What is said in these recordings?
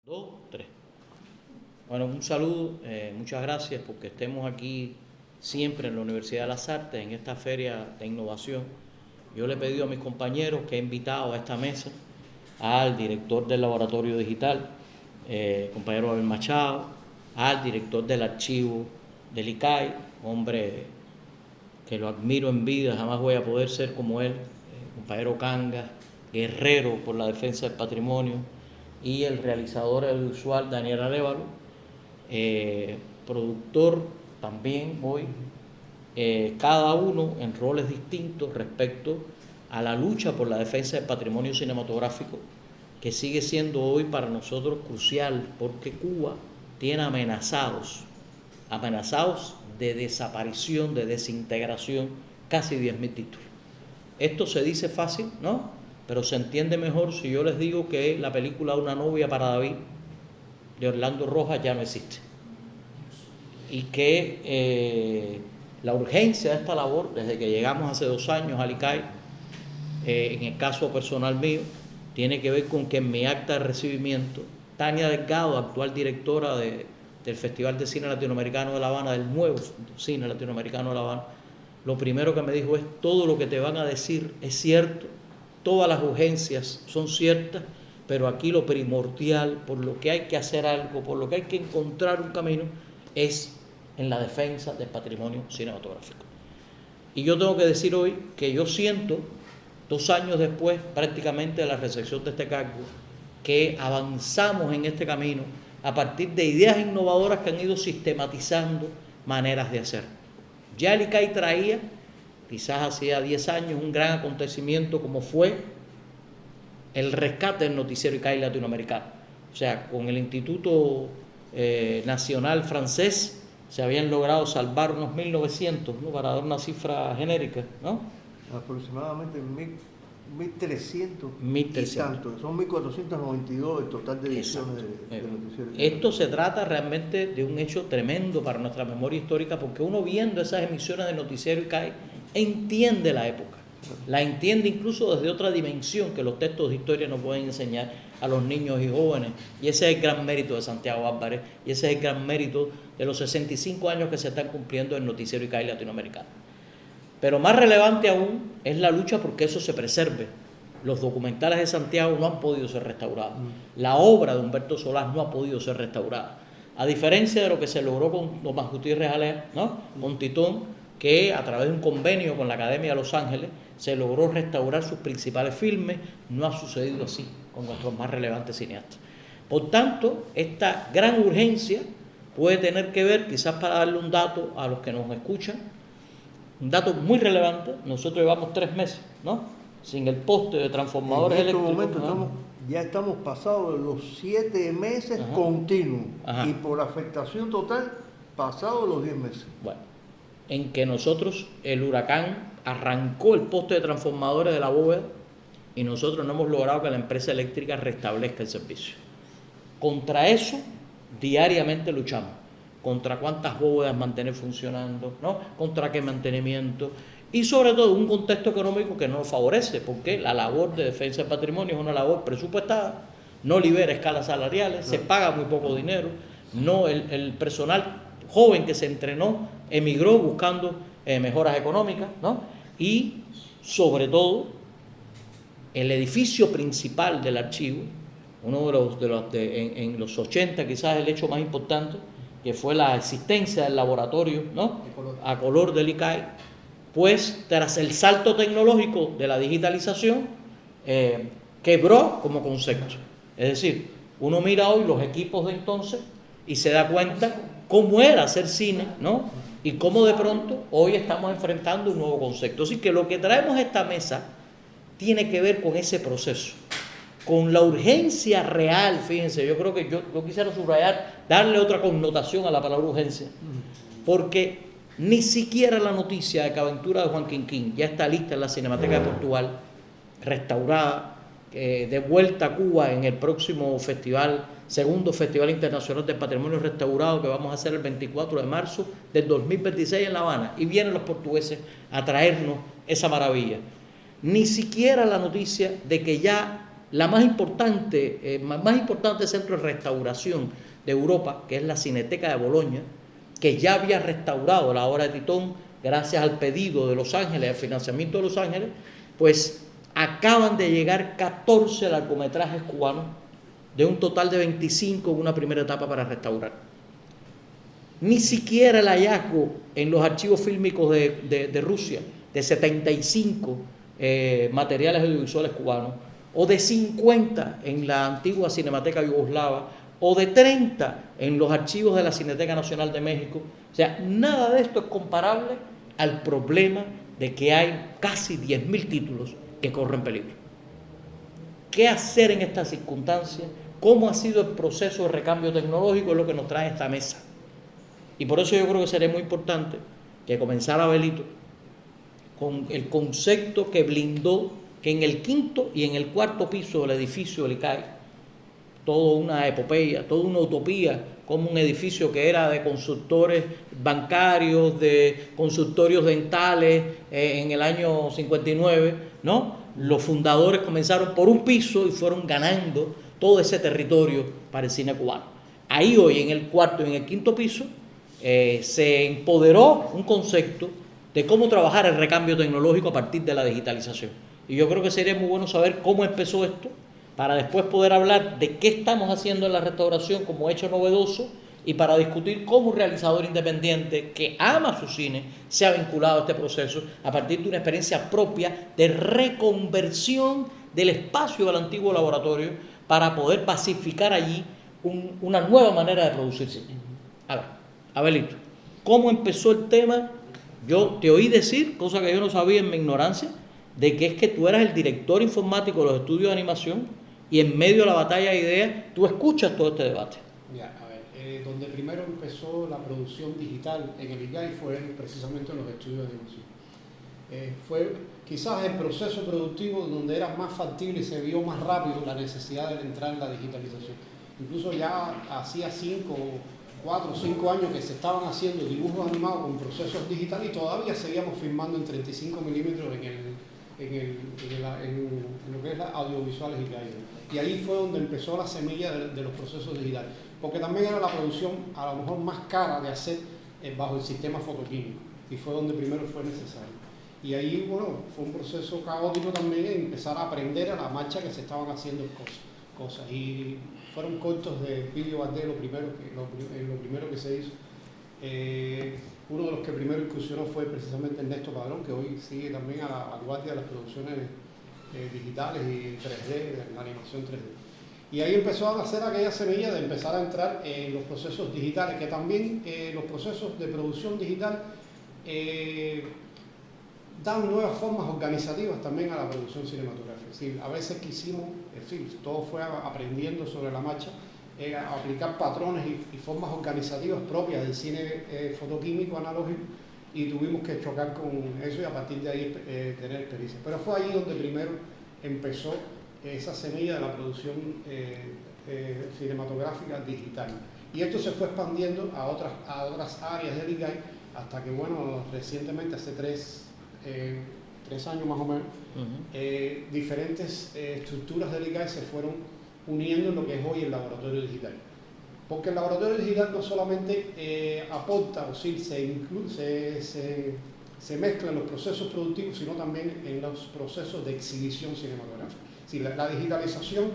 Dos, tres. Bueno, un saludo, muchas gracias porque estemos aquí siempre en la Universidad de las Artes, en esta feria de innovación. Yo le he pedido a mis compañeros que he invitado a esta mesa al director del laboratorio digital, compañero Abel Machado, al director del archivo del ICAI, hombre que lo admiro en vida, jamás voy a poder ser como él, compañero Cangas, guerrero por la defensa del patrimonio, y el realizador audiovisual Daniel Arévalo, productor también hoy, cada uno en roles distintos respecto a la lucha por la defensa del patrimonio cinematográfico, que sigue siendo hoy para nosotros crucial, porque Cuba tiene amenazados de desaparición, de desintegración, casi 10.000 títulos. Esto se dice fácil, ¿no? Pero se entiende mejor si yo les digo que la película Una novia para David, de Orlando Rojas, ya no existe. Y que la urgencia de esta labor, desde que llegamos hace 2 años al ICAI, en el caso personal mío, tiene que ver con que en mi acta de recibimiento, Tania Delgado, actual directora del Festival de Cine Latinoamericano de La Habana, del nuevo Cine Latinoamericano de La Habana, lo primero que me dijo es: todo lo que te van a decir es cierto, todas las urgencias son ciertas, pero aquí lo primordial, por lo que hay que hacer algo, por lo que hay que encontrar un camino, es en la defensa del patrimonio cinematográfico. Y yo tengo que decir hoy que yo siento, 2 años después prácticamente de la recepción de este cargo, que avanzamos en este camino a partir de ideas innovadoras que han ido sistematizando maneras de hacer. Ya el ICAI traía, quizás hacía 10 años, un gran acontecimiento como fue el rescate del noticiero ICAI latinoamericano. O sea, con el Instituto Nacional francés se habían logrado salvar unos 1.900, ¿no? Para dar una cifra genérica, ¿no? Aproximadamente 1.300 y tanto. Son 1.492 el total de ediciones de noticiero. Esto se trata realmente de un hecho tremendo para nuestra memoria histórica, porque uno viendo esas emisiones de noticiero ICAI entiende la época, la entiende incluso desde otra dimensión que los textos de historia nos pueden enseñar a los niños y jóvenes, y ese es el gran mérito de Santiago Álvarez, y ese es el gran mérito de los 65 años que se están cumpliendo en noticiero ICAI latinoamericano. Pero más relevante aún es la lucha porque eso se preserve. Los documentales de Santiago no han podido ser restaurados. La obra de Humberto Solás no ha podido ser restaurada. A diferencia de lo que se logró con Tomás Gutiérrez Alea, ¿no? Con Titón, que a través de un convenio con la Academia de Los Ángeles se logró restaurar sus principales filmes, no ha sucedido así con nuestros más relevantes cineastas. Por tanto, esta gran urgencia puede tener que ver, quizás para darle un dato a los que nos escuchan, un dato muy relevante: nosotros llevamos 3 meses, ¿no?, sin el poste de transformadores eléctricos. En este momento ya estamos pasados los 7 meses continuos. Y por afectación total pasados los 10 meses. Bueno, en que nosotros, el huracán arrancó el poste de transformadores de la bóveda y nosotros no hemos logrado que la empresa eléctrica restablezca el servicio. Contra eso diariamente luchamos. Contra cuántas bóvedas mantener funcionando, ¿no? Contra qué mantenimiento, y sobre todo un contexto económico que no nos favorece, porque la labor de defensa del patrimonio es una labor presupuestada, no libera escalas salariales, se paga muy poco dinero, no, el personal joven que se entrenó emigró buscando mejoras económicas, ¿no? Y sobre todo el edificio principal del archivo, uno en los 80 quizás el hecho más importante, que fue la existencia del laboratorio, ¿no?, a color del ICAI, pues tras el salto tecnológico de la digitalización, quebró como concepto. Es decir, uno mira hoy los equipos de entonces y se da cuenta cómo era hacer cine, ¿no?, y cómo de pronto hoy estamos enfrentando un nuevo concepto. Así que lo que traemos a esta mesa tiene que ver con ese proceso, con la urgencia real. Fíjense, yo creo que yo quisiera subrayar, darle otra connotación a la palabra urgencia, porque ni siquiera la noticia de que Aventura de Juan Quinquín ya está lista en la Cinemateca de Portugal, restaurada, de vuelta a Cuba en el próximo festival, segundo Festival Internacional del Patrimonio Restaurado, que vamos a hacer el 24 de marzo del 2026 en La Habana, y vienen los portugueses a traernos esa maravilla. Ni siquiera la noticia de que ya la más importante centro de restauración de Europa, que es la Cineteca de Bolonia, que ya había restaurado la obra de Titón gracias al pedido de Los Ángeles, al financiamiento de Los Ángeles, pues acaban de llegar 14 largometrajes cubanos de un total de 25 en una primera etapa para restaurar. Ni siquiera el hallazgo en los archivos fílmicos de Rusia de 75 materiales audiovisuales cubanos, o de 50 en la antigua Cinemateca Yugoslava, o de 30 en los archivos de la Cineteca Nacional de México. O sea, nada de esto es comparable al problema de que hay casi 10.000 títulos que corren peligro. ¿Qué hacer en estas circunstancias? ¿Cómo ha sido el proceso de recambio tecnológico? Es lo que nos trae esta mesa. Y por eso yo creo que sería muy importante que comenzara Abelito con el concepto que blindó que en el quinto y en el cuarto piso del edificio del ICAI, toda una epopeya, toda una utopía, como un edificio que era de consultores bancarios, de consultorios dentales en el año 59, ¿no? Los fundadores comenzaron por un piso y fueron ganando todo ese territorio para el cine cubano. Ahí hoy, en el cuarto y en el quinto piso, se empoderó un concepto de cómo trabajar el recambio tecnológico a partir de la digitalización. Y yo creo que sería muy bueno saber cómo empezó esto, para después poder hablar de qué estamos haciendo en la restauración como hecho novedoso y para discutir cómo un realizador independiente que ama su cine se ha vinculado a este proceso a partir de una experiencia propia de reconversión del espacio del antiguo laboratorio para poder pacificar allí una nueva manera de producir cine. A ver, Abelito, ¿cómo empezó el tema? Yo te oí decir, cosa que yo no sabía en mi ignorancia, de que es que tú eras el director informático de los estudios de animación y en medio de la batalla de ideas tú escuchas todo este debate. Ya, a ver, donde primero empezó la producción digital en el ICAI fue precisamente en los estudios de animación. Fue quizás el proceso productivo donde era más factible y se vio más rápido la necesidad de entrar en la digitalización. Incluso ya hacía 4 o 5 años que se estaban haciendo dibujos animados con procesos digitales y todavía seguíamos filmando en 35 milímetros en lo que es las audiovisuales y ahí fue donde empezó la semilla de los procesos digitales, porque también era la producción a lo mejor más cara de hacer bajo el sistema fotoquímico y fue donde primero fue necesario. Y ahí, bueno, fue un proceso caótico también empezar a aprender a la marcha que se estaban haciendo cosas. Y fueron cortos de Pilio Valdés lo primero que se hizo. Uno de los que primero incursionó fue precisamente Ernesto Padrón, que hoy sigue también a la vanguardia de las producciones digitales y 3D, la animación 3D. Y ahí empezó a hacer aquella semilla de empezar a entrar en los procesos digitales, que también los procesos de producción digital dan nuevas formas organizativas también a la producción cinematográfica. Es decir, a veces quisimos, todo fue aprendiendo sobre la marcha, aplicar patrones y formas organizativas propias del cine fotoquímico analógico y tuvimos que chocar con eso y a partir de ahí tener experiencia. Pero fue ahí donde primero empezó esa semilla de la producción cinematográfica digital. Y esto se fue expandiendo a otras áreas del ICAI hasta que, bueno, recientemente, hace 3 años más o menos, diferentes estructuras del ICAI se fueron uniendo en lo que es hoy el laboratorio digital. Porque el laboratorio digital no solamente aporta, o sí, se mezcla en los procesos productivos, sino también en los procesos de exhibición cinematográfica. Sí, la digitalización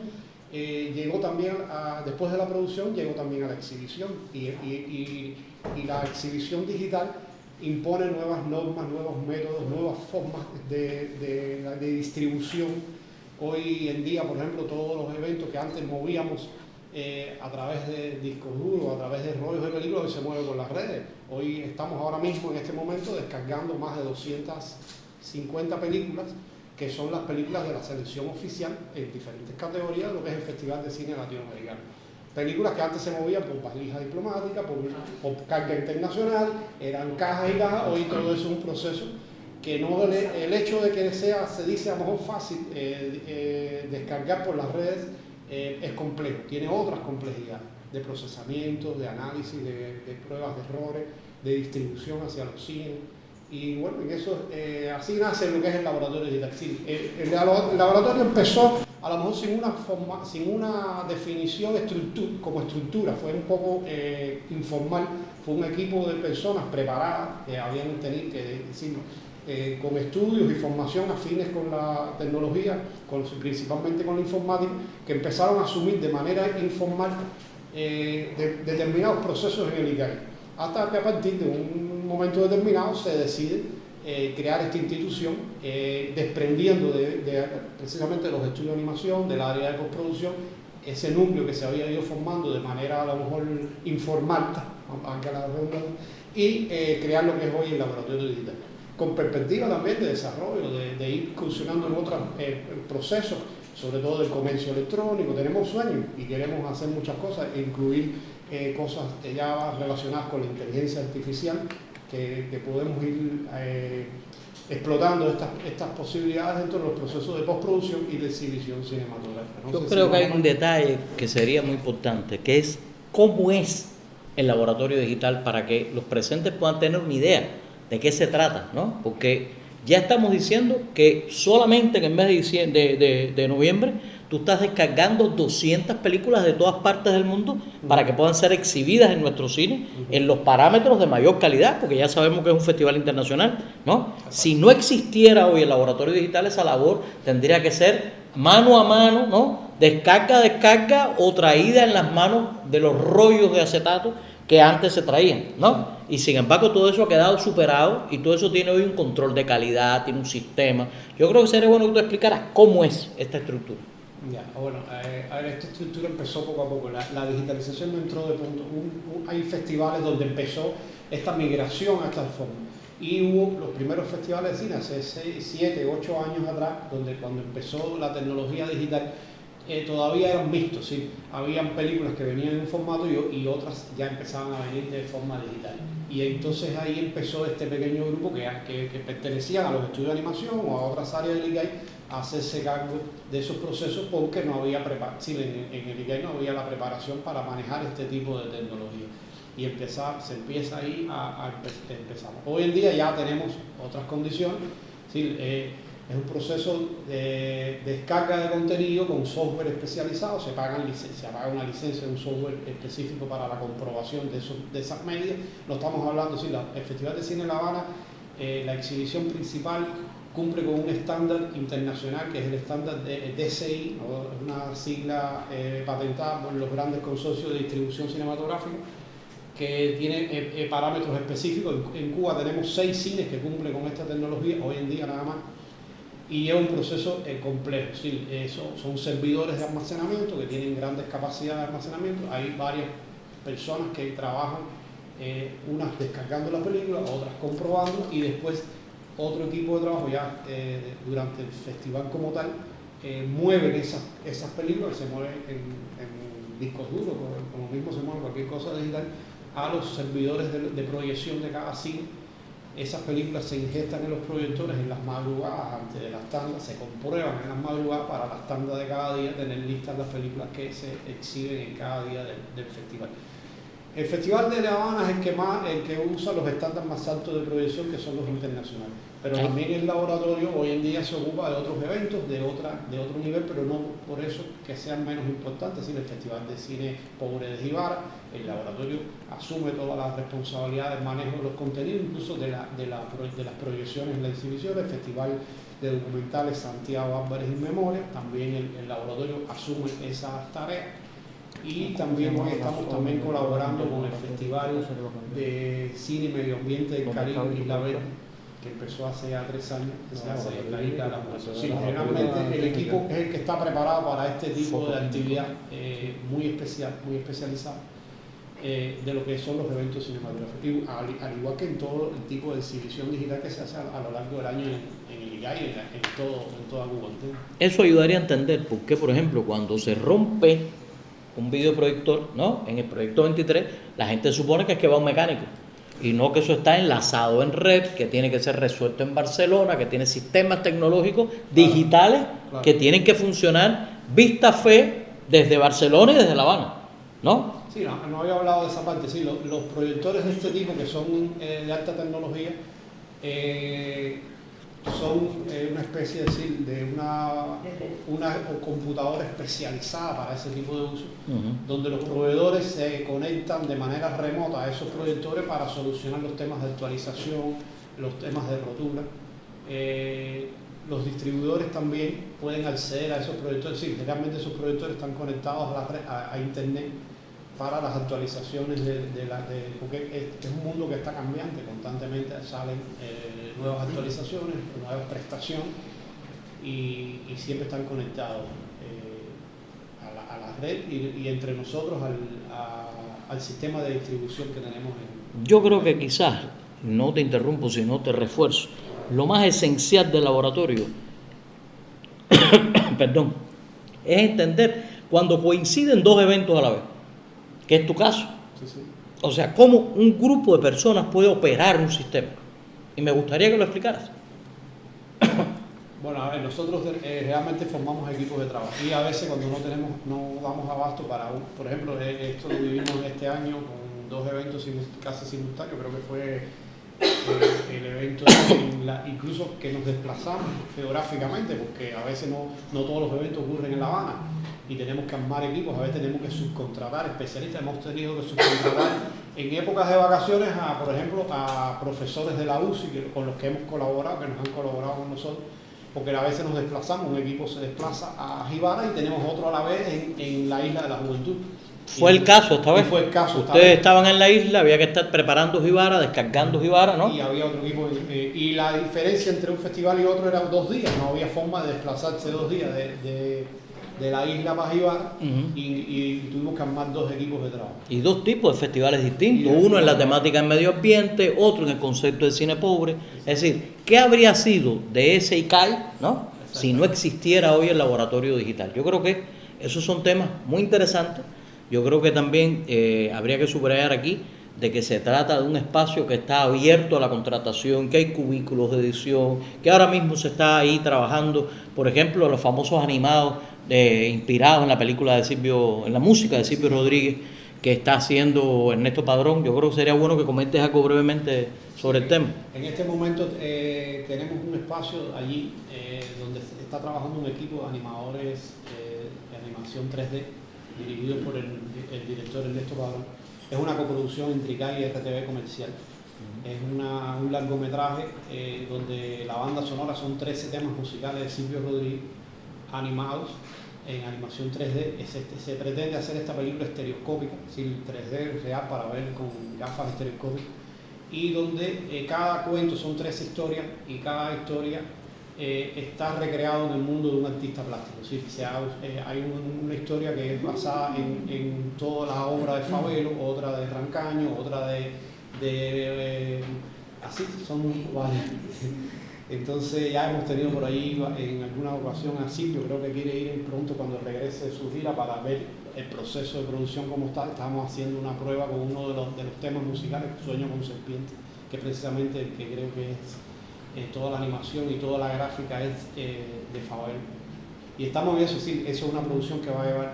llegó también, después de la producción, llegó también a la exhibición y la exhibición digital impone nuevas normas, nuevos métodos, nuevas formas de distribución. Hoy en día, por ejemplo, todos los eventos que antes movíamos a través de discos duros, a través de rollos de películas, hoy se mueven por las redes. Hoy estamos ahora mismo, en este momento, descargando más de 250 películas, que son las películas de la selección oficial en diferentes categorías de lo que es el Festival de Cine Latinoamericano. Películas que antes se movían por valija diplomática, por carga internacional, eran cajas y cajas, hoy todo eso es un proceso que no el hecho de que se dice a lo mejor fácil descargar por las redes es complejo, tiene otras complejidades de procesamiento, de análisis, de pruebas de errores, de distribución hacia los cines. Y bueno, en eso, así nace lo que es el laboratorio digital. El laboratorio empezó a lo mejor sin una definición como estructura, fue un poco informal, fue un equipo de personas preparadas que habían tenido que decirlo, con estudios y formación afines con la tecnología, principalmente con la informática, que empezaron a asumir de manera informal determinados procesos en el ICAI, hasta que a partir de un momento determinado se decide crear esta institución, desprendiendo precisamente de los estudios de animación, del área de postproducción, ese núcleo que se había ido formando de manera a lo mejor informal, aunque la redundancia, y crear lo que es hoy el laboratorio digital, con perspectiva también de desarrollo, de ir incursionando en otros procesos, sobre todo del comercio electrónico. Tenemos sueños y queremos hacer muchas cosas, incluir cosas ya relacionadas con la inteligencia artificial, que podemos ir explotando estas posibilidades dentro de los procesos de postproducción y de exhibición cinematográfica. Yo creo que hay un detalle que sería muy importante, que es cómo es el laboratorio digital, para que los presentes puedan tener una idea de qué se trata, ¿no? Porque ya estamos diciendo que solamente en el mes de noviembre tú estás descargando 200 películas de todas partes del mundo para que puedan ser exhibidas en nuestro cine en los parámetros de mayor calidad, porque ya sabemos que es un festival internacional, ¿no? Si no existiera hoy el laboratorio digital, esa labor tendría que ser mano a mano, ¿no? Descarga o traída en las manos de los rollos de acetato que antes se traían, ¿no? Y sin embargo todo eso ha quedado superado y todo eso tiene hoy un control de calidad, tiene un sistema. Yo creo que sería bueno que tú explicaras cómo es esta estructura. Ya, bueno, a ver, esta estructura empezó poco a poco. La digitalización no entró de pronto. Hay festivales donde empezó esta migración a esta forma. Y hubo los primeros festivales de cine hace 7, 8 años atrás, donde cuando empezó la tecnología digital, todavía eran mixtos, ¿sí? Habían películas que venían en formato y otras ya empezaban a venir de forma digital. Y entonces ahí empezó este pequeño grupo que pertenecían a los estudios de animación o a otras áreas del ICAI a hacerse cargo de esos procesos, porque no había en el ICAI no había la preparación para manejar este tipo de tecnología. Y se empieza ahí empezamos. Hoy en día ya tenemos otras condiciones, ¿sí? Es un proceso de descarga de contenido con software especializado, se paga una licencia de un software específico para la comprobación de esas medidas. No estamos hablando, sí, el Festival de Cine de La Habana, la exhibición principal cumple con un estándar internacional, que es el estándar de DCI, ¿no? Es una sigla patentada por los grandes consorcios de distribución cinematográfica, que tiene parámetros específicos. En Cuba tenemos 6 cines que cumplen con esta tecnología, hoy en día nada más. Y es un proceso complejo, ¿sí? Son servidores de almacenamiento que tienen grandes capacidades de almacenamiento. Hay varias personas que trabajan, unas descargando la película, otras comprobando, y después otro equipo de trabajo ya durante el festival como tal mueven esas películas, se mueven en discos duros, como mismo se mueve cualquier cosa digital, a los servidores de proyección de cada cine. Esas películas se ingestan en los proyectores en las madrugadas antes de las tandas, se comprueban en las madrugadas para las tandas de cada día, tener listas las películas que se exhiben en cada día del festival. El Festival de La Habana es el que usa los estándares más altos de proyección, que son los internacionales. Pero también el laboratorio hoy en día se ocupa de otros eventos de otro nivel, pero no por eso que sean menos importantes. El Festival de Cine Pobre de Jibara, el laboratorio asume toda la responsabilidad del manejo de los contenidos, incluso de las proyecciones en la exhibición. El Festival de Documentales Santiago Álvarez y Memoria, también el laboratorio asume esas tareas. Y también hoy estamos colaborando con el Festival de Cine y Medio Ambiente del Caribe Isla Verde, que empezó hace ya 3 años, que se hace en la Isla de la Muerte. Sí, generalmente el equipo es el que está preparado para este tipo de actividad muy especializada de lo que son los eventos cinematográficos, al igual que en todo el tipo de exhibición digital que se hace a lo largo del año en el ICAI, en toda Cuba. Eso ayudaría a entender por qué, por ejemplo, cuando se rompe un videoproyector, ¿no? En el proyecto 23, la gente supone que es que va un mecánico, y no que eso está enlazado en red, que tiene que ser resuelto en Barcelona, que tiene sistemas tecnológicos digitales que tienen que funcionar vista fe desde Barcelona y desde La Habana, ¿no? Sí, no había hablado de esa parte. Sí, los proyectores de este tipo, que son de alta tecnología, son una especie de una computadora especializada para ese tipo de uso, donde los proveedores se conectan de manera remota a esos proyectores para solucionar los temas de actualización, los temas de rotura. Los distribuidores también pueden acceder a esos proyectores. Sí, generalmente esos proyectores están conectados a internet para las actualizaciones porque es un mundo que está cambiante, constantemente salen nuevas actualizaciones, nuevas prestaciones y siempre están conectados a la red y entre nosotros al sistema de distribución que tenemos. Yo creo que quizás, no te interrumpo, sino te refuerzo, lo más esencial del laboratorio perdón, es entender cuando coinciden dos eventos a la vez, que es tu caso. Sí. O sea, cómo un grupo de personas puede operar un sistema. Y me gustaría que lo explicaras. Bueno, a ver, nosotros realmente formamos equipos de trabajo y a veces cuando no damos abasto para por ejemplo, esto lo vivimos este año con dos eventos casi simultáneos, creo que fue el evento incluso que nos desplazamos geográficamente, porque a veces no todos los eventos ocurren en La Habana y tenemos que armar equipos, a veces tenemos que subcontratar especialistas, hemos tenido que subcontratar en épocas de vacaciones por ejemplo, a profesores de la UCI con los que hemos colaborado, que nos han colaborado con nosotros, porque a veces nos desplazamos, un equipo se desplaza a Jibara y tenemos otro a la vez en la Isla de la Juventud. Fue el caso esta vez. Fue el caso. Ustedes estaban en la isla, había que estar preparando Jibara, descargando Jibara, ¿no? Y había otro equipo. Y la diferencia entre un festival y otro era 2 días. No había forma de desplazarse 2 días de la isla para Jibara. Y tuvimos que armar 2 equipos de trabajo. Y 2 tipos de festivales distintos. Uno en la temática del medio ambiente, otro en el concepto del cine pobre. Es decir, ¿qué habría sido de ese ICAI, ¿no?, si no existiera hoy el laboratorio digital? Yo creo que esos son temas muy interesantes. Yo creo que también habría que subrayar aquí de que se trata de un espacio que está abierto a la contratación, que hay cubículos de edición, que ahora mismo se está ahí trabajando, por ejemplo, los famosos animados inspirados en la película de Silvio, en la música de Silvio Rodríguez, que está haciendo Ernesto Padrón. Yo creo que sería bueno que comentes algo brevemente sobre el tema. En este momento tenemos un espacio allí donde está trabajando un equipo de animadores de animación 3D, dirigido por el director Ernesto Padrón. Es una coproducción entre ICAI y RTV Comercial. Es un largometraje donde la banda sonora son 13 temas musicales de Silvio Rodríguez, animados en animación 3D. Se pretende hacer esta película estereoscópica, es decir, 3D real para ver con gafas estereoscópicas, y donde cada cuento son 13 historias y cada historia está recreado en el mundo de un artista plástico. Es decir, hay una historia que es basada en toda la obra de Fabelo, otra de Rancaño, otra así son varias. Entonces ya hemos tenido por ahí en alguna ocasión a Silvio, creo que quiere ir pronto cuando regrese de su gira para ver el proceso de producción como está. Estamos haciendo una prueba con uno de los temas musicales, Sueño con Serpiente, que precisamente el que creo que es toda la animación y toda la gráfica es de Fabel. Y estamos en eso, sí, eso es una producción que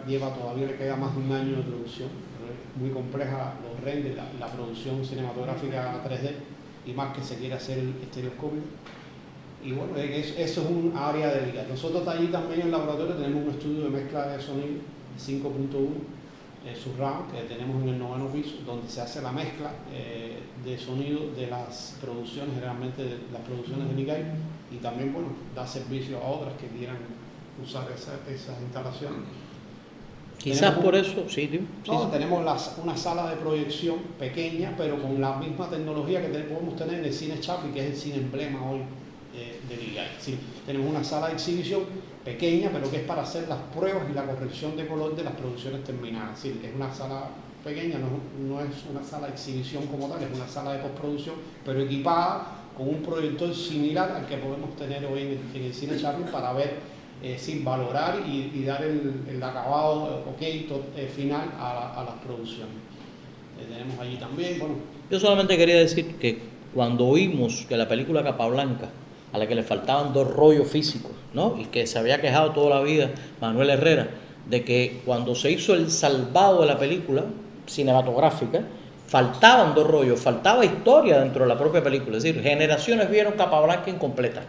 lleva todavía, le queda más de un año de producción, muy compleja los renders, la producción cinematográfica 3D, y más que se quiere hacer el estereoscópico. Y bueno, eso es un área delicada. Nosotros allí también en el laboratorio tenemos un estudio de mezcla de sonido 5.1, surround, que tenemos en el 9º piso, donde se hace la mezcla de sonido de las producciones, generalmente de las producciones de ICAI, y también, bueno, da servicio a otras que quieran usar esas instalaciones. Quizás por eso, sí, tío. Tenemos una sala de proyección pequeña, pero con la misma tecnología que podemos tener en el cine Chapi, que es el cine emblema hoy de ICAI. Sí, tenemos una sala de exhibición pequeña, pero que es para hacer las pruebas y la corrección de color de las producciones terminadas. Sí, es una sala pequeña, no es una sala de exhibición como tal, es una sala de postproducción, pero equipada con un proyector similar al que podemos tener hoy en el cine Chaplin para ver, sin valorar y dar el acabado final a las producciones. Tenemos allí también, bueno. Yo solamente quería decir que cuando oímos que la película Capablanca, a la que le faltaban 2 rollos físicos, ¿no?, y que se había quejado toda la vida Manuel Herrera de que cuando se hizo el salvado de la película cinematográfica faltaban 2 rollos, faltaba historia dentro de la propia película. Es decir, generaciones vieron Capablanca incompleta.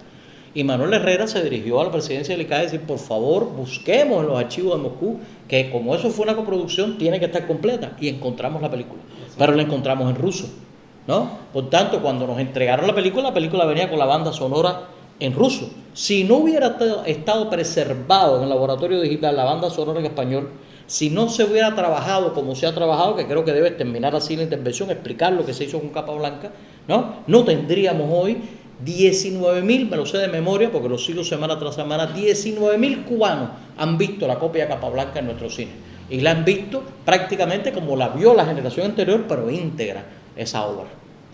Y Manuel Herrera se dirigió a la presidencia del ICAE a decir, por favor, busquemos en los archivos de Moscú, que como eso fue una coproducción, tiene que estar completa. Y encontramos la película. Pero la encontramos en ruso, ¿no? Por tanto, cuando nos entregaron la película venía con la banda sonora en ruso. Si no hubiera estado preservado en el laboratorio digital la banda sonora en español, si no se hubiera trabajado como se ha trabajado, que creo que debe terminar así la intervención, explicar lo que se hizo con Capablanca, no tendríamos hoy 19.000, me lo sé de memoria porque lo sigo semana tras semana, 19.000 cubanos han visto la copia de Capablanca en nuestro cine. Y la han visto prácticamente como la vio la generación anterior, pero íntegra esa obra.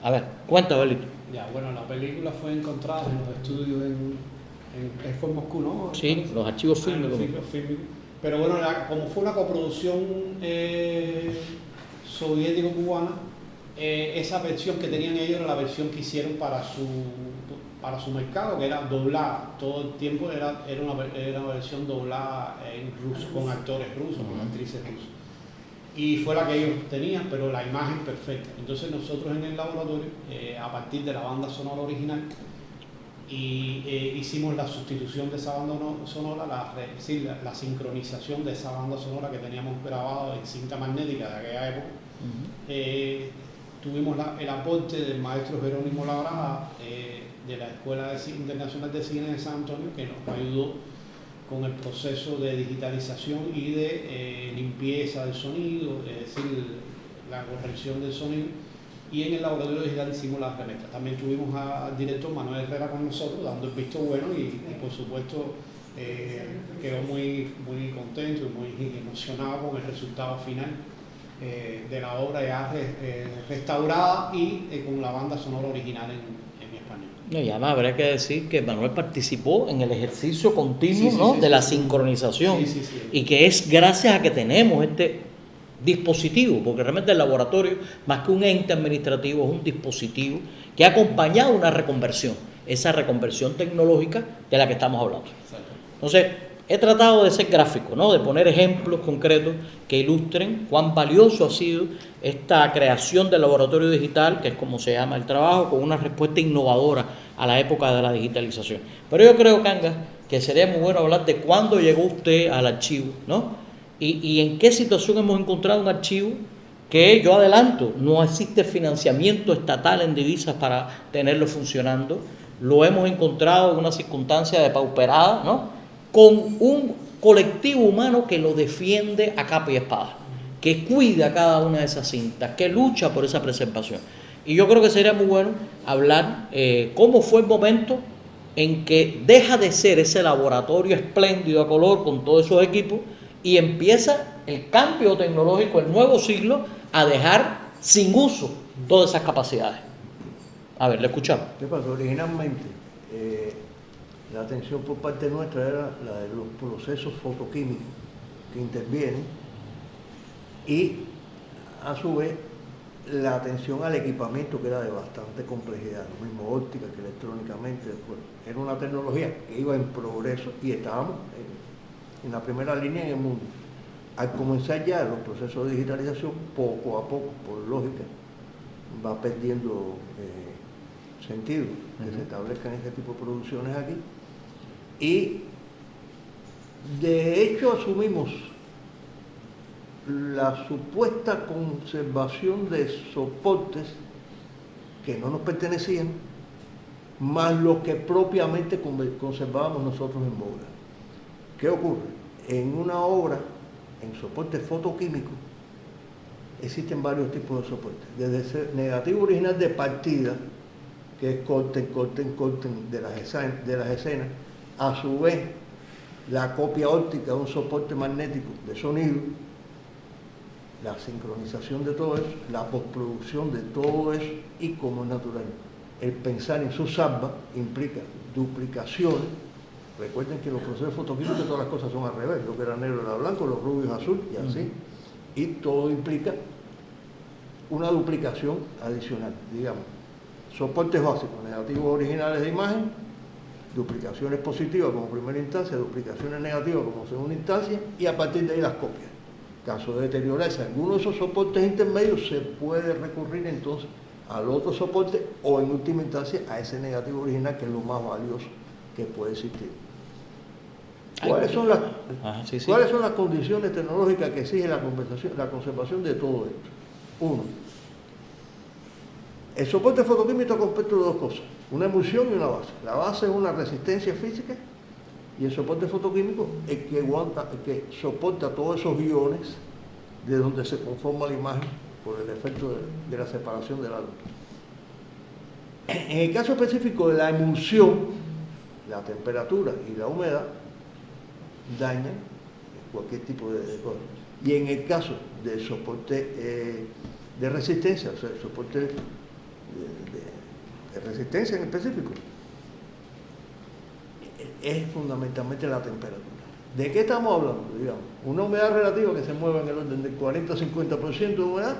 A ver, cuenta, Belito. Ya, bueno, la película fue encontrada en los estudios fue en Moscú, ¿no? Sí, los archivos fílmicos. Pero bueno, como fue una coproducción soviético-cubana, esa versión que tenían ellos era la versión que hicieron para su mercado, que era doblada. Todo el tiempo era una versión doblada en ruso, con actores rusos, con actrices rusas. Y fue la que ellos tenían, pero la imagen perfecta. Entonces nosotros en el laboratorio, a partir de la banda sonora original, hicimos la sustitución de esa banda sonora, la sincronización de esa banda sonora que teníamos grabado en cinta magnética de aquella época. Tuvimos el aporte del maestro Jerónimo Labrada de la Escuela Internacional de Cine de San Antonio, que nos ayudó con el proceso de digitalización y de limpieza del sonido, es decir, la corrección del sonido. Y en el laboratorio digital hicimos las remezclas. También tuvimos al director Manuel Herrera con nosotros, dando el visto bueno y por supuesto quedó muy contento y muy emocionado con el resultado final de la obra ya restaurada y con la banda sonora original en español. Y además habría que decir que Manuel participó en el ejercicio continuo de la sincronización y que es gracias a que tenemos este dispositivo, porque realmente el laboratorio, más que un ente administrativo, es un dispositivo que ha acompañado una reconversión, esa reconversión tecnológica de la que estamos hablando. Entonces, he tratado de ser gráfico, de poner ejemplos concretos que ilustren cuán valioso ha sido esta creación del laboratorio digital, que es como se llama el trabajo, con una respuesta innovadora a la época de la digitalización. Pero yo creo, Cangas, que sería muy bueno hablar de cuándo llegó usted al archivo, y en qué situación hemos encontrado un archivo que, yo adelanto, no existe financiamiento estatal en divisas para tenerlo funcionando. Lo hemos encontrado en una circunstancia depauperada, con un colectivo humano que lo defiende a capa y espada, que cuida cada una de esas cintas, que lucha por esa preservación. Y yo creo que sería muy bueno hablar cómo fue el momento en que deja de ser ese laboratorio espléndido a color con todos esos equipos y empieza el cambio tecnológico, el nuevo siglo, a dejar sin uso todas esas capacidades. A ver, le escuchamos. ¿Qué pasó? Originalmente, la atención por parte nuestra era la de los procesos fotoquímicos que intervienen y, a su vez, la atención al equipamiento, que era de bastante complejidad, lo mismo óptica que electrónicamente. Era una tecnología que iba en progreso y estábamos en la primera línea en el mundo. Al comenzar ya los procesos de digitalización, poco a poco, por lógica, va perdiendo sentido que se establezcan este tipo de producciones aquí. Y de hecho asumimos la supuesta conservación de soportes que no nos pertenecían, más lo que propiamente conservábamos nosotros en Bogotá. ¿Qué ocurre? En una obra, en soporte fotoquímico, existen varios tipos de soportes. Desde el negativo original de partida, que es corten de las escenas, a su vez la copia óptica de un soporte magnético de sonido, la sincronización de todo eso, la postproducción de todo eso y, como es natural, el pensar en su salva implica duplicaciones. Recuerden que los procesos fotoquímicos todas las cosas son al revés, lo que era negro era blanco, los rubios azul y así, y todo implica una duplicación adicional, digamos, soportes básicos, negativos originales de imagen, duplicaciones positivas como primera instancia, duplicaciones negativas como segunda instancia y a partir de ahí las copias. Caso de deteriorarse alguno de esos soportes intermedios, se puede recurrir entonces al otro soporte o en última instancia a ese negativo original, que es lo más valioso que puede existir. Ay, ¿Cuáles son las, ajá, sí, sí. ¿Cuáles son las condiciones tecnológicas que exige la conservación de todo esto? Uno, el soporte fotoquímico está compuesto de dos cosas, una emulsión y una base. La base es una resistencia física y el soporte fotoquímico es el que soporta todos esos iones de donde se conforma la imagen por el efecto de la separación de la luz. En el caso específico de la emulsión, la temperatura y la humedad dañan cualquier tipo de cosas. Y en el caso del soporte de resistencia, o sea, el soporte de resistencia en específico, es fundamentalmente la temperatura. ¿De qué estamos hablando? Digamos, una humedad relativa que se mueve en el orden del 40-50% de humedad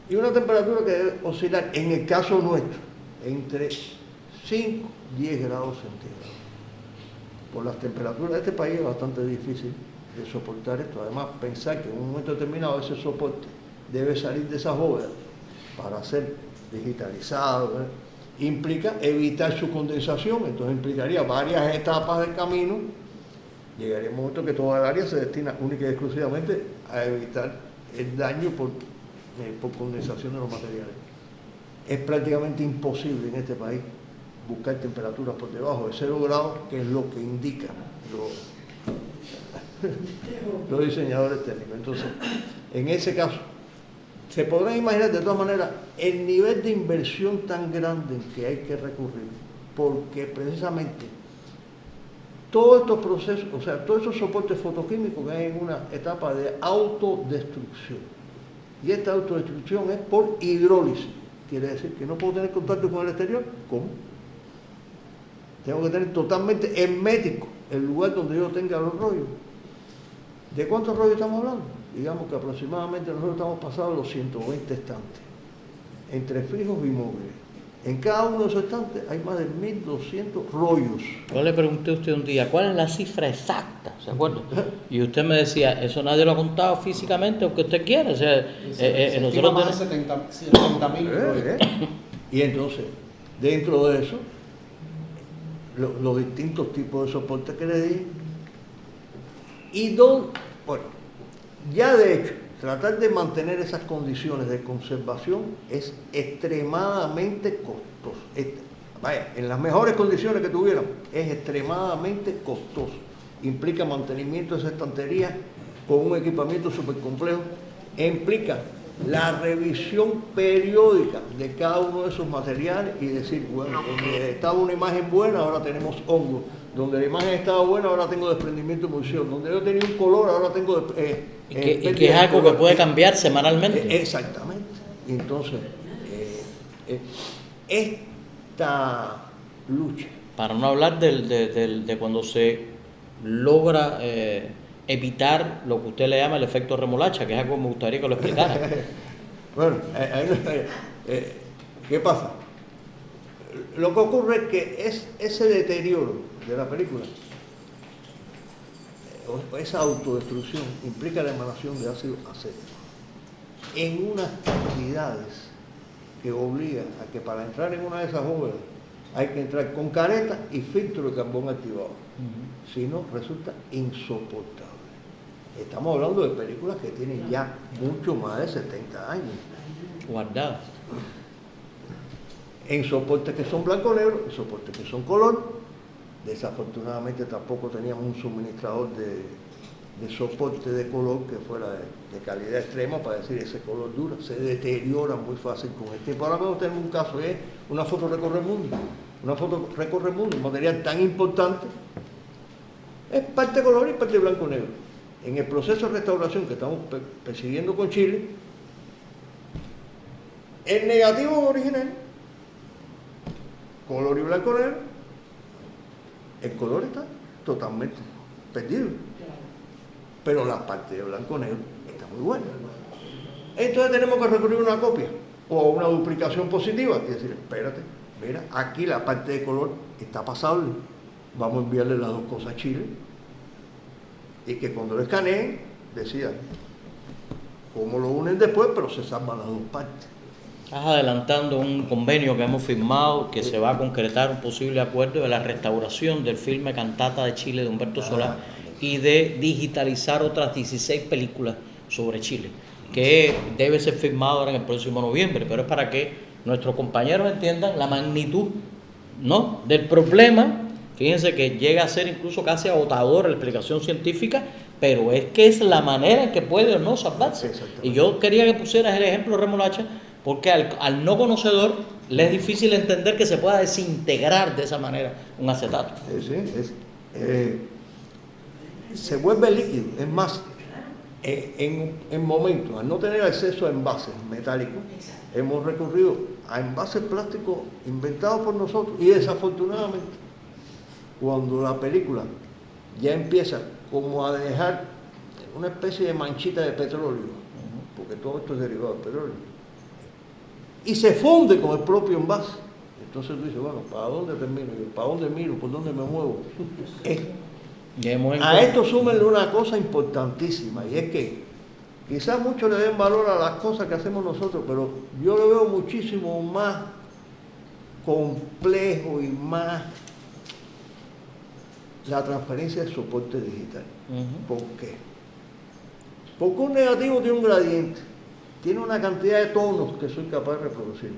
y una temperatura que debe oscilar, en el caso nuestro, entre 5 y 10 grados centígrados. Por las temperaturas de este país es bastante difícil de soportar esto. Además, pensar que en un momento determinado ese soporte debe salir de esas bóvedas para ser digitalizado, implica evitar su condensación, entonces implicaría varias etapas del camino. Llegaría un momento que toda el área se destina única y exclusivamente a evitar el daño por condensación de los materiales. Es prácticamente imposible en este país buscar temperaturas por debajo de 0 grados, que es lo que indican los diseñadores técnicos. Entonces, en ese caso, se podrán imaginar de todas maneras el nivel de inversión tan grande en que hay que recurrir, porque precisamente todos estos procesos, o sea, todos esos soportes fotoquímicos que hay en una etapa de autodestrucción. Y esta autodestrucción es por hidrólisis. Quiere decir que no puedo tener contacto con el exterior. ¿Cómo? Tengo que tener totalmente hermético el lugar donde yo tenga los rollos. ¿De cuántos rollos estamos hablando? Digamos que aproximadamente nosotros estamos pasados los 120 estantes, entre fijos y móviles. En cada uno de esos estantes hay más de 1.200 rollos. Yo le pregunté a usted un día, ¿cuál es la cifra exacta? ¿Se acuerda? Y usted me decía, eso nadie lo ha contado físicamente, aunque usted quiera. O sea, nosotros más de 70.000 rollos. Y entonces, dentro de eso, los distintos tipos de soportes que le di, bueno, ya de hecho, tratar de mantener esas condiciones de conservación es extremadamente costoso. Vaya, en las mejores condiciones que tuvieran, es extremadamente costoso. Implica mantenimiento de esa estantería con un equipamiento súper complejo. Implica la revisión periódica de cada uno de esos materiales y decir, bueno, donde estaba una imagen buena, ahora tenemos hongo. Donde la imagen estaba buena, ahora tengo desprendimiento de emulsión. Donde yo tenía un color, ahora tengo... y que es algo que puede cambiar semanalmente. Exactamente. Y entonces, esta lucha... Para no hablar de cuando se logra evitar lo que usted le llama el efecto remolacha, que es algo que me gustaría que lo explicara. Bueno, ¿qué pasa? Lo que ocurre es que ese deterioro de la película, esa autodestrucción, implica la emanación de ácido acético en unas cantidades que obligan a que para entrar en una de esas bóvedas hay que entrar con careta y filtro de carbón activado. Si no, resulta insoportable. Estamos hablando de películas que tienen ya mucho más de 70 años. Guardadas. En soportes que son blanco-negro, en soportes que son color. Desafortunadamente tampoco teníamos un suministrador de soporte de color que fuera de calidad extrema para decir ese color dura, se deteriora muy fácil con el tiempo. Ahora mismo tenemos un caso, es una foto recorre el mundo. Una foto recorre el mundo, un material tan importante, es parte color y parte blanco-negro. En el proceso de restauración que estamos persiguiendo con Chile, el negativo original, color y blanco-negro, el color está totalmente perdido, pero la parte de blanco-negro está muy buena. Entonces tenemos que recurrir a una copia o a una duplicación positiva y decir, espérate, mira, aquí la parte de color está pasable, vamos a enviarle las dos cosas a Chile y que cuando lo escaneen decidan cómo lo unen después, pero se salvan las dos partes. Estás adelantando un convenio que hemos firmado que se va a concretar un posible acuerdo de la restauración del filme Cantata de Chile de Humberto Solá y de digitalizar otras 16 películas sobre Chile, que debe ser firmado ahora en el próximo noviembre, pero es para que nuestros compañeros entiendan la magnitud, ¿no?, del problema. Fíjense que llega a ser incluso casi agotadora la explicación científica, pero es que es la manera en que puede o no salvarse. Y yo quería que pusieras el ejemplo, Remolacha, porque al no conocedor le es difícil entender que se pueda desintegrar de esa manera un acetato. Se vuelve líquido. Es más, en momentos, al no tener acceso a envases metálicos, hemos recurrido a envases plásticos inventados por nosotros. Y desafortunadamente, cuando la película ya empieza como a dejar una especie de manchita de petróleo, porque todo esto es derivado del petróleo, y se funde con el propio envase, entonces tú dices, bueno, ¿para dónde termino yo? ¿Para dónde miro? ¿Por dónde me muevo? A esto súmenle una cosa importantísima, y es que quizás muchos le den valor a las cosas que hacemos nosotros, pero yo lo veo muchísimo más complejo y más la transferencia de soporte digital. ¿Por qué? Porque un negativo tiene un gradiente, tiene una cantidad de tonos que soy capaz de reproducir.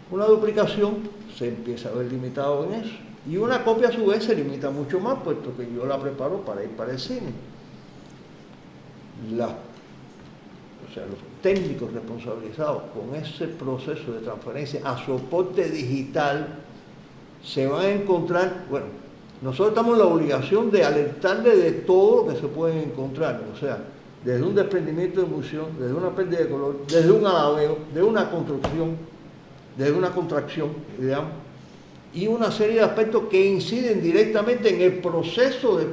Una duplicación se empieza a ver limitado en eso. Y una copia a su vez se limita mucho más, puesto que yo la preparo para ir para el cine. Los técnicos responsabilizados con ese proceso de transferencia a soporte digital se van a encontrar, bueno, nosotros estamos en la obligación de alertarle de todo lo que se pueden encontrar, o sea, desde un desprendimiento de emulsión, desde una pérdida de color, desde un alabeo, de una construcción, desde una contracción, digamos, y una serie de aspectos que inciden directamente en el proceso de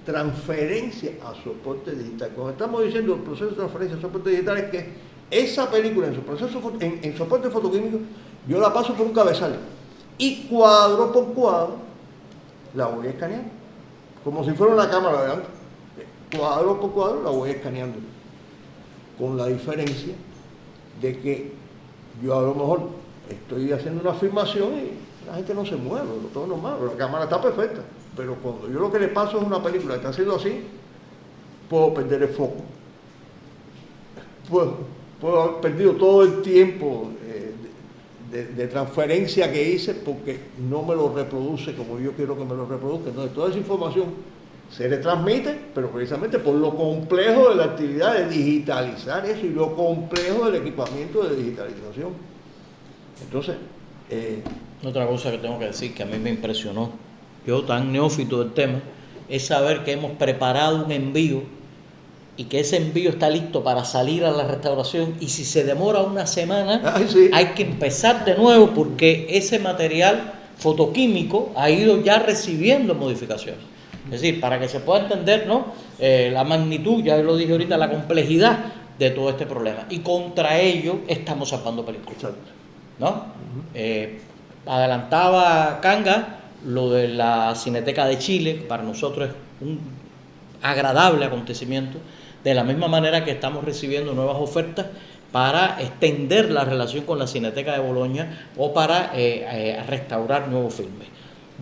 transferencia a soporte digital. Cuando estamos diciendo el proceso de transferencia a soporte digital, es que esa película en su proceso en soporte fotoquímico, yo la paso por un cabezal y cuadro por cuadro la voy escaneando, como si fuera una cámara de delante. Cuadro por cuadro la voy escaneando, con la diferencia de que yo a lo mejor estoy haciendo una filmación y la gente no se mueve, todo normal, la cámara está perfecta, pero cuando yo lo que le paso es una película que está haciendo así, puedo perder el foco, puedo haber perdido todo el tiempo de transferencia que hice porque no me lo reproduce como yo quiero que me lo reproduzca. Entonces toda esa información se le transmite, pero precisamente por lo complejo de la actividad de digitalizar eso y lo complejo del equipamiento de digitalización. Entonces, otra cosa que tengo que decir que a mí me impresionó, yo tan neófito del tema, es saber que hemos preparado un envío y que ese envío está listo para salir a la restauración, y si se demora una semana, hay que empezar de nuevo porque ese material fotoquímico ha ido ya recibiendo modificaciones. Es decir, para que se pueda entender, ¿no?, la magnitud, ya lo dije ahorita, la complejidad de todo este problema. Y contra ello estamos salvando películas, ¿no? Adelantaba Canga lo de la Cineteca de Chile, que para nosotros es un agradable acontecimiento, de la misma manera que estamos recibiendo nuevas ofertas para extender la relación con la Cineteca de Bolonia o para restaurar nuevos filmes.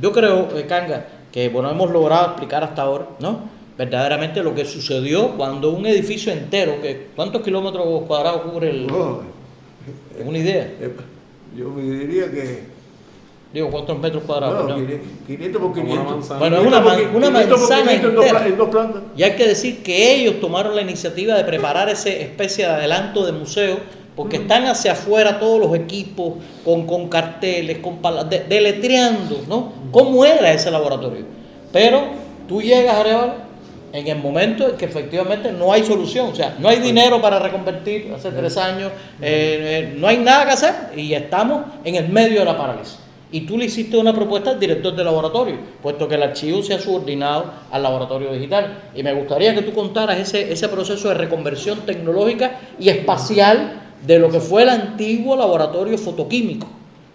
Yo creo, Canga, que bueno, hemos logrado explicar hasta ahora, ¿no?, verdaderamente lo que sucedió cuando un edificio entero, que ¿cuántos kilómetros cuadrados cubre el...? ¿Es una idea? Yo me diría que... Digo, ¿cuántos metros cuadrados? No, 500 por 500. Bueno, es una manzana entera. En dos plantas. Y hay que decir que ellos tomaron la iniciativa de preparar esa especie de adelanto de museo, porque están hacia afuera todos los equipos, con carteles, deletreando, ¿no?, cómo era ese laboratorio. Pero tú llegas a Arevalo en el momento en que efectivamente no hay solución, o sea, no hay dinero para reconvertir, hace 3 años, no hay nada que hacer y estamos en el medio de la parálisis. Y tú le hiciste una propuesta al director del laboratorio, puesto que el archivo se ha subordinado al laboratorio digital. Y me gustaría que tú contaras ese proceso de reconversión tecnológica y espacial de lo que fue el antiguo laboratorio fotoquímico.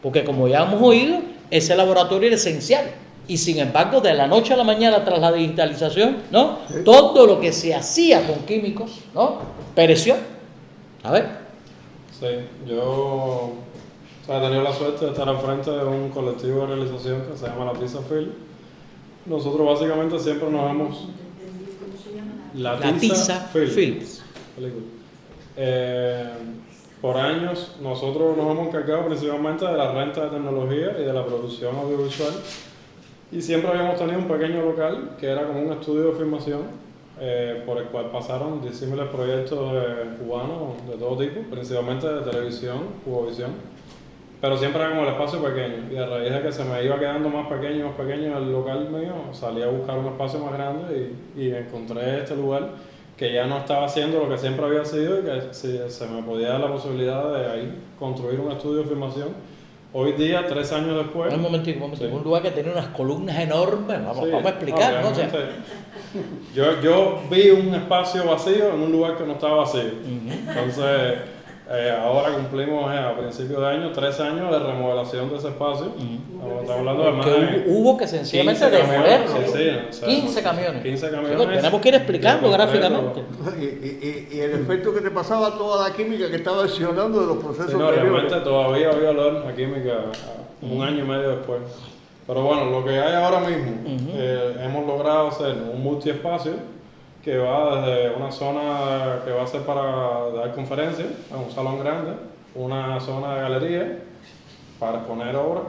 Porque como ya hemos oído, ese laboratorio era esencial. Y sin embargo, de la noche a la mañana, tras la digitalización, ¿no?, todo lo que se hacía con químicos, ¿no?, pereció. A ver. Sí, yo he tenido la suerte de estar al frente de un colectivo de realización que se llama La Tiza Film. Nosotros básicamente siempre nos hemos... La Tiza Films. Película. Por años nosotros nos hemos encargado principalmente de la renta de tecnología y de la producción audiovisual. Y siempre habíamos tenido un pequeño local que era como un estudio de filmación por el cual pasaron disímiles proyectos cubanos de todo tipo, principalmente de televisión, Cubovisión, pero siempre era como el espacio pequeño, y a raíz de que se me iba quedando más pequeño el local mío, salí a buscar un espacio más grande y encontré este lugar que ya no estaba haciendo lo que siempre había sido y que se me podía dar la posibilidad de ahí construir un estudio de filmación. Hoy día, 3 años después... Un momentico. Sí. Un lugar que tenía unas columnas enormes, vamos Sí, a explicar, ¿no? O sea, yo vi un espacio vacío en un lugar que no estaba vacío. Entonces, ahora cumplimos a principios de año 3 años de remodelación de ese espacio. Estamos hablando de más de hubo que sencillamente 15 camiones, demolerlo. sí, o sea, 15 camiones. 15 Sí, camiones. tenemos que ir explicando de gráficamente. Y el efecto que te pasaba toda la química que estaba accionando de los procesos Sí, no, anteriores. realmente todavía había olor a química un año y medio después. Pero bueno, lo que hay ahora mismo, hemos logrado hacer un multiespacio que va desde una zona que va a ser para dar conferencias, un salón grande, una zona de galería para exponer obras,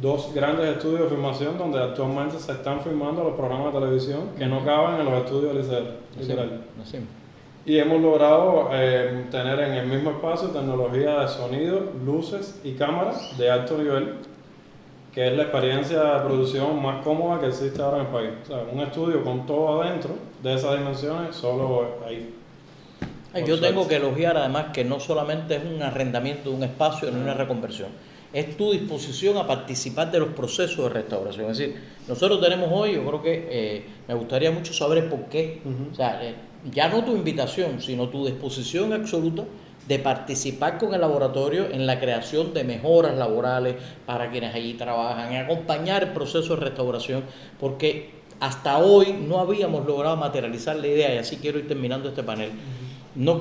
2 grandes estudios de filmación donde actualmente se están filmando los programas de televisión que no caben en los estudios de Liceo, literal. Así. Y hemos logrado tener en el mismo espacio tecnología de sonido, luces y cámaras de alto nivel, que es la experiencia de producción más cómoda que existe ahora en el país. O sea, un estudio con todo adentro de esas dimensiones, solo ahí. Yo tengo que elogiar además que no solamente es un arrendamiento de un espacio ni una reconversión, es tu disposición a participar de los procesos de restauración. Es decir, nosotros tenemos hoy, yo creo que me gustaría mucho saber el por qué, o sea, ya no tu invitación, sino tu disposición absoluta de participar con el laboratorio en la creación de mejoras laborales para quienes allí trabajan, en acompañar el proceso de restauración, porque hasta hoy no habíamos logrado materializar la idea, y así quiero ir terminando este panel, no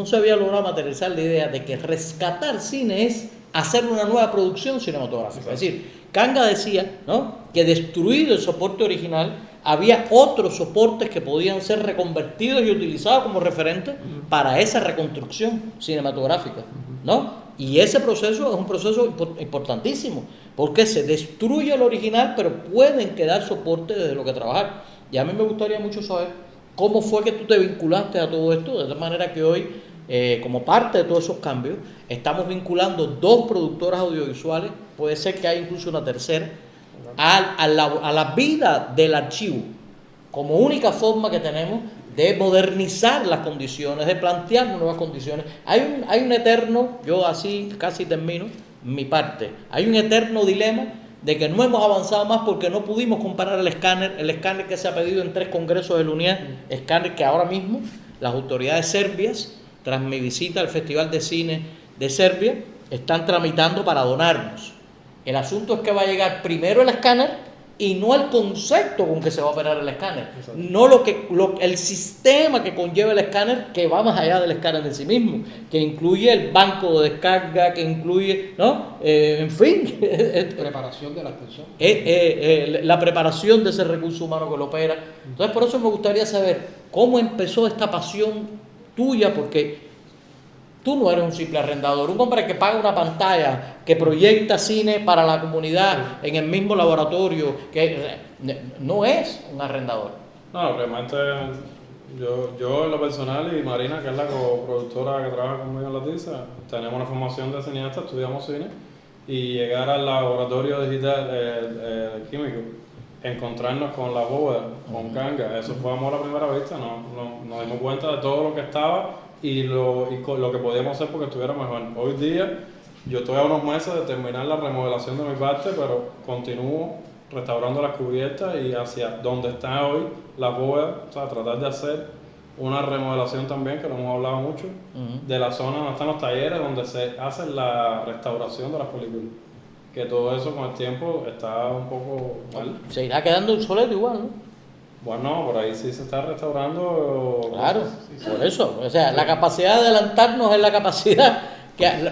se había logrado materializar la idea de que rescatar cine es hacer una nueva producción cinematográfica. Es decir, Kanga decía, ¿no?, que destruido el soporte original, había otros soportes que podían ser reconvertidos y utilizados como referentes para esa reconstrucción cinematográfica, ¿no? Y ese proceso es un proceso importantísimo, porque se destruye el original, pero pueden quedar soportes desde lo que trabajar. Y a mí me gustaría mucho saber cómo fue que tú te vinculaste a todo esto, de tal manera que hoy, como parte de todos esos cambios, estamos vinculando 2 productoras audiovisuales, puede ser que haya incluso una tercera, a la vida del archivo, como única forma que tenemos de modernizar las condiciones, de plantear nuevas condiciones. Hay un eterno, yo así casi termino mi parte, hay un eterno dilema de que no hemos avanzado más porque no pudimos comparar el escáner que se ha pedido en 3 congresos de la UNIAD, escáner que ahora mismo las autoridades serbias, tras mi visita al Festival de Cine de Serbia, están tramitando para donarnos. El asunto es que va a llegar primero el escáner y no el concepto con que se va a operar el escáner. Exacto. No el sistema que conlleva el escáner, que va más allá del escáner en sí mismo, que incluye el banco de descarga, que incluye, ¿no? En fin. Preparación de las personas. La preparación de ese recurso humano que lo opera. Entonces, por eso me gustaría saber cómo empezó esta pasión tuya, porque tú no eres un simple arrendador, un hombre que paga una pantalla, que proyecta cine para la comunidad en el mismo laboratorio, que no es un arrendador. No, realmente yo en lo personal y Marina, que es la coproductora que trabaja conmigo en La Tiza, tenemos una formación de cineasta, estudiamos cine, y llegar al laboratorio digital químico, encontrarnos con la bóveda, con Kanga, eso fue amor a primera vista, nos dimos cuenta de todo lo que estaba y lo que podíamos hacer porque estuviera mejor. Hoy día yo estoy a unos meses de terminar la remodelación de mi parte, pero continúo restaurando las cubiertas y hacia donde está hoy la bóveda, o sea, tratar de hacer una remodelación también, que lo hemos hablado mucho, de la zona donde están los talleres, donde se hace la restauración de las películas. Que todo eso con el tiempo está un poco mal. Se irá quedando obsoleto igual, ¿no? Bueno, por ahí sí se está restaurando. Claro, por eso. O sea, la capacidad de adelantarnos es la capacidad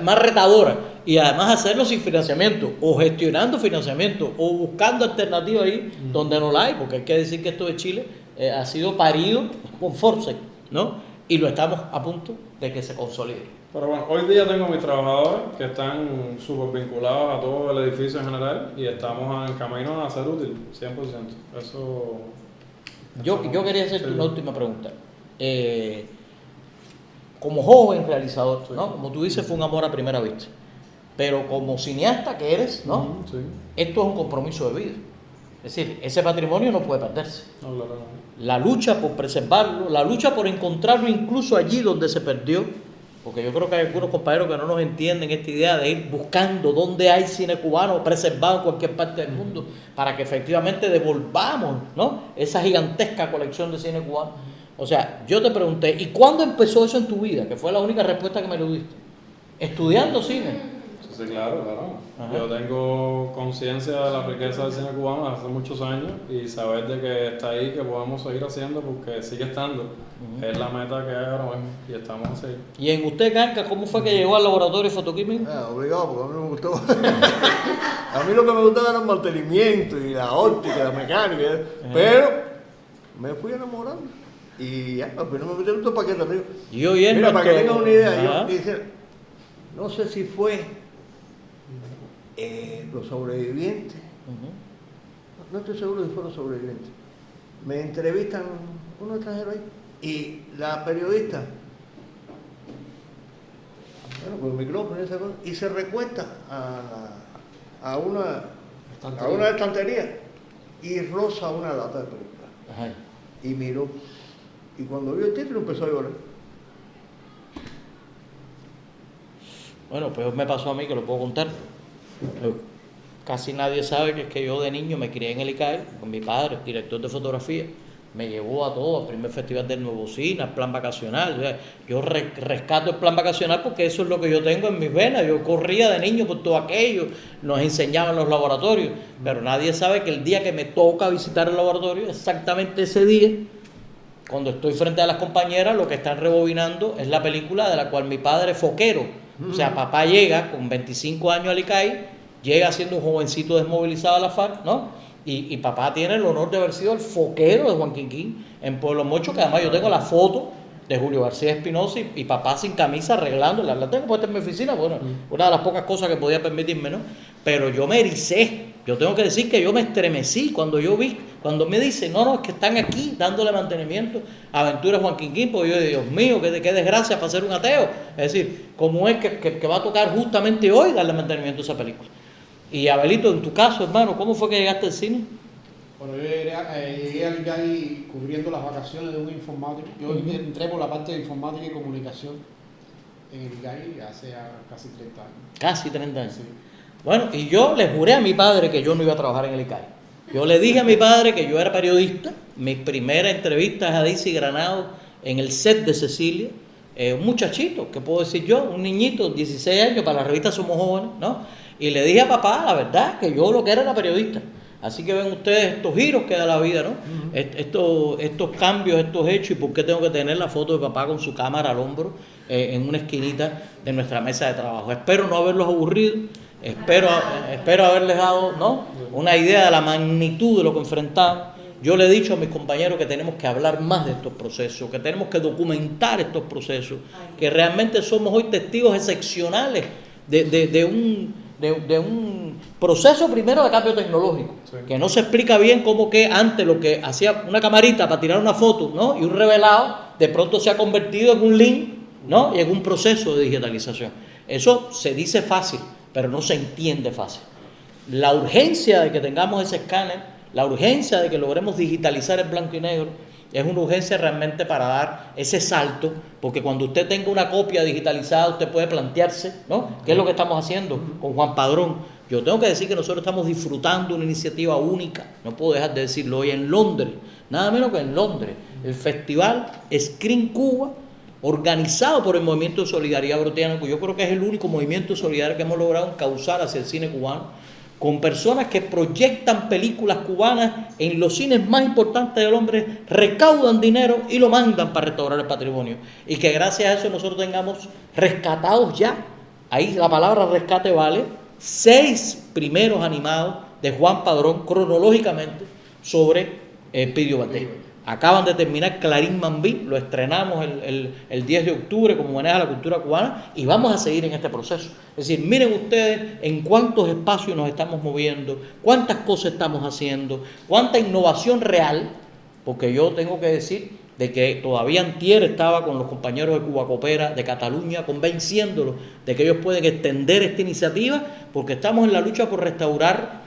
más retadora, y además hacerlo sin financiamiento, o gestionando financiamiento, o buscando alternativas ahí donde no la hay, porque hay que decir que esto de Chile ha sido parido con force, ¿no? Y lo estamos a punto de que se consolide. Pero bueno, hoy día tengo mis trabajadores que están súper vinculados a todo el edificio en general y estamos en camino a ser útil, 100%. Eso... Yo quería hacerte una última pregunta. Como joven realizador, ¿no? Como tú dices, fue un amor a primera vista. Pero como cineasta que eres, ¿no? Sí. Esto es un compromiso de vida. Es decir, ese patrimonio no puede perderse. No, claro, no. La lucha por preservarlo, la lucha por encontrarlo incluso allí donde se perdió, porque yo creo que hay algunos compañeros que no nos entienden esta idea de ir buscando dónde hay cine cubano preservado en cualquier parte del mundo, para que efectivamente devolvamos, ¿no?, esa gigantesca colección de cine cubano. O sea, yo te pregunté, ¿y cuándo empezó eso en tu vida? Que fue la única respuesta que me lo diste. Estudiando cine. Sí, claro, claro. Ajá. Yo tengo conciencia de la riqueza del cine cubano desde hace muchos años y saber de que está ahí, que podemos seguir haciendo porque sigue estando. Es la meta que hay ahora mismo y estamos así. Y en usted, Canca, ¿cómo fue que llegó al laboratorio fotoquímico? Obligado, porque a mí no me gustaba. A mí lo que me gustaba era el mantenimiento y la óptica, la mecánica, pero me fui enamorando. Y ya, al final me metí en otro paquete arriba. Y hoy es Mira, para que nuestro- tengas una idea, Ajá. yo dije, no sé si fue los sobrevivientes, Ujú. no estoy seguro si fueron los sobrevivientes. Me entrevistan unos extranjeros ahí y la periodista, bueno, con el micrófono y esa cosa, y se recuesta a una estantería y roza una lata de película. Ajá. Y miró. Y cuando vio el título empezó a llorar. Bueno, pues me pasó a mí, que lo puedo contar. Casi nadie sabe que es que yo de niño me crié en el ICAE con mi padre, director de fotografía. Me llevó a todo, al primer festival del Nuevo Cine, al plan vacacional. O sea, yo rescato el plan vacacional porque eso es lo que yo tengo en mis venas. Yo corría de niño por todo aquello, nos enseñaban los laboratorios, pero nadie sabe que el día que me toca visitar el laboratorio, exactamente ese día, cuando estoy frente a las compañeras, lo que están rebobinando es la película de la cual mi padre es foquero. O sea, papá llega con 25 años al ICAI, llega siendo un jovencito desmovilizado a la FARC, ¿no? Y papá tiene el honor de haber sido el foquero de Juan Quinquín en Pueblo Mocho, que además yo tengo la foto de Julio García Espinosa y papá sin camisa arreglándola. La tengo puesta en mi oficina, bueno, una de las pocas cosas que podía permitirme, ¿no? Pero yo me ericé. Yo tengo que decir que yo me estremecí cuando yo vi, cuando me dicen, no, es que están aquí dándole mantenimiento a Aventuras Juan Quinquín, porque yo digo, Dios mío, qué desgracia para ser un ateo. Es decir, ¿cómo es que va a tocar justamente hoy darle mantenimiento a esa película? Y Abelito, en tu caso, hermano, ¿cómo fue que llegaste al cine? Bueno, yo llegué al ICAI cubriendo las vacaciones de un informático. Yo entré por la parte de informática y comunicación en el ICAI hace casi 30 años. Casi 30 años. Sí. Bueno, y yo le juré a mi padre que yo no iba a trabajar en el ICAI. Yo le dije a mi padre que yo era periodista. Mi primera entrevista es a Daisy Granado en el set de Cecilia. Un muchachito, ¿qué puedo decir yo? Un niñito, 16 años, para la revista Somos Jóvenes, ¿no? Y le dije a papá, la verdad, que yo lo que era periodista. Así que ven ustedes estos giros que da la vida, ¿no? Estos cambios, estos hechos, y por qué tengo que tener la foto de papá con su cámara al hombro en una esquinita de nuestra mesa de trabajo. Espero no haberlos aburrido, espero haberles dado, ¿no?, una idea de la magnitud de lo que enfrentamos. Yo le he dicho a mis compañeros que tenemos que hablar más de estos procesos, que tenemos que documentar estos procesos, que realmente somos hoy testigos excepcionales de un proceso primero de cambio tecnológico, Sí. que no se explica bien cómo que antes lo que hacía una camarita para tirar una foto, ¿no?, y un revelado, de pronto se ha convertido en un link, ¿no?, y en un proceso de digitalización. Eso se dice fácil, pero no se entiende fácil. La urgencia de que tengamos ese escáner, la urgencia de que logremos digitalizar el blanco y negro, es una urgencia realmente para dar ese salto, porque cuando usted tenga una copia digitalizada, usted puede plantearse, ¿no?, qué es lo que estamos haciendo con Juan Padrón. Yo tengo que decir que nosotros estamos disfrutando una iniciativa única, no puedo dejar de decirlo, hoy en Londres, nada menos que en Londres, el festival Screen Cuba, organizado por el Movimiento de Solidaridad Brotiana, que yo creo que es el único movimiento solidario que hemos logrado encauzar hacia el cine cubano, con personas que proyectan películas cubanas en los cines más importantes del hombre, recaudan dinero y lo mandan para restaurar el patrimonio. Y que gracias a eso nosotros tengamos rescatados ya Ahí la palabra rescate vale 6 primeros animados de Juan Padrón cronológicamente sobre Pidio Batey. Acaban de terminar Clarín Mambí, lo estrenamos el 10 de octubre como maneja la cultura cubana y vamos a seguir en este proceso. Es decir, miren ustedes en cuántos espacios nos estamos moviendo, cuántas cosas estamos haciendo, cuánta innovación real, porque yo tengo que decir de que todavía antier estaba con los compañeros de Cuba Coopera de Cataluña convenciéndolos de que ellos pueden extender esta iniciativa porque estamos en la lucha por restaurar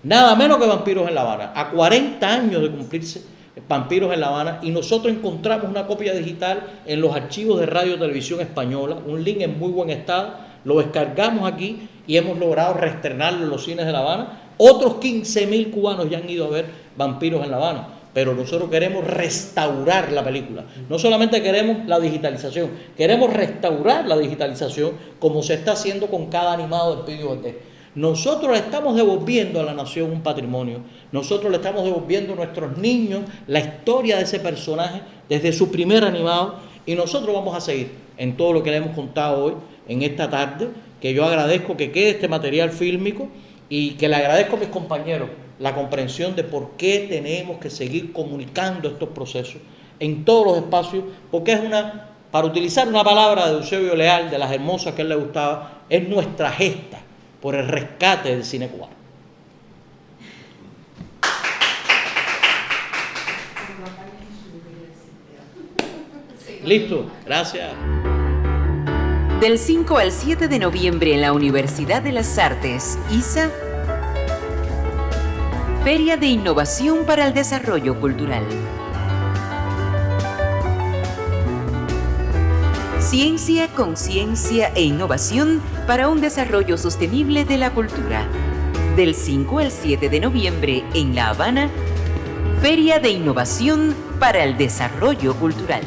nada menos que Vampiros en La Habana, a 40 años de cumplirse Vampiros en La Habana, y nosotros encontramos una copia digital en los archivos de Radio y Televisión Española, un link en muy buen estado, lo descargamos aquí y hemos logrado reestrenarlo en los cines de La Habana. Otros 15.000 cubanos ya han ido a ver Vampiros en La Habana, pero nosotros queremos restaurar la película. No solamente queremos la digitalización, queremos restaurar la digitalización como se está haciendo con cada animado del Pidio Batey. Nosotros le estamos devolviendo a la nación un patrimonio, nosotros le estamos devolviendo a nuestros niños la historia de ese personaje desde su primer animado, y nosotros vamos a seguir en todo lo que le hemos contado hoy, en esta tarde, que yo agradezco que quede este material fílmico y que le agradezco a mis compañeros la comprensión de por qué tenemos que seguir comunicando estos procesos en todos los espacios, porque es para utilizar una palabra de Eusebio Leal, de las hermosas que a él le gustaba, es nuestra gesta por el rescate del cine cubano. Listo, gracias. Del 5 al 7 de noviembre en la Universidad de las Artes, ISA, Feria de Innovación para el Desarrollo Cultural. Ciencia, conciencia e innovación para un desarrollo sostenible de la cultura. Del 5 al 7 de noviembre en La Habana, Feria de Innovación para el Desarrollo Cultural.